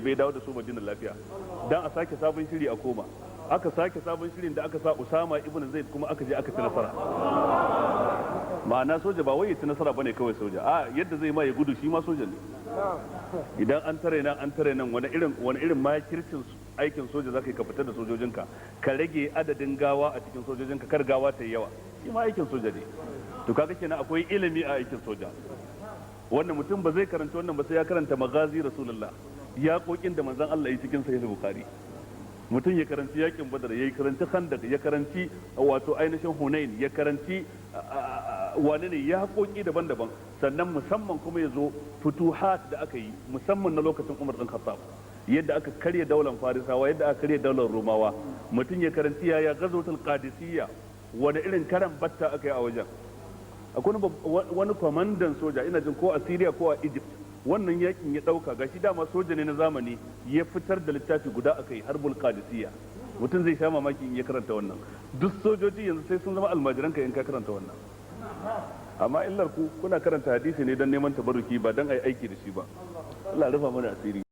bai dawo da su Madina lafiya dan a sake sabon shiri a koma aka sake sabon shirin da aka sa Usama ibn Zaid kuma aka je aka ci nasara. Ma'ana soja ba wai ya ci nasara bane kawai soja a yadda zai ma ya gudu shi ma soja ne. Idan an tare nan wani irin makircin aikin soja zaka yi ka fitar da sojojinka ka rage adadin gawa a cikin sojojinka kar gawa ta yi yawa shi ma aikin soja ne. To kaga kenan akwai ilimi a aikin soja. Wannan mutum ba zai karanta wannan ba sai ya karanta magazi Rasulullah ya kokin da manzon Allah yi cikin sahih Bukhari. Mutum ya karanci yakin Badar, ya karanci Khandaq, ya karanci wato ainihin Hunain, ya karanci wane ne ya haƙoƙi daban-daban, sannan musamman kuma ya zo futuhat da aka yi musamman na lokacin Umar bin Khattab, yadda aka karya daular Farisawa, yadda aka karya daular Romawa. Mutum ya karanci yaya Ghazwatul Qadisiyya, wani irin karan batta aka yi a wajen. Akwai wani kwamandan soja ina jin ko a Syria ko a Egypt wannan yakin ya dauka gashi dama soja ne na zamani ya fitar da littafi guda akai Harbul Qadisiyya. Mutum zai sha mamaki in ya karanta wannan. Duk sojoji yanzu sai sun zama almajiranka in ka karanta wannan. Amma illar ku kuna karanta hadisi ne don neman tabaruki ba don ai aiki da shi ba. Allah rufa mana asiri.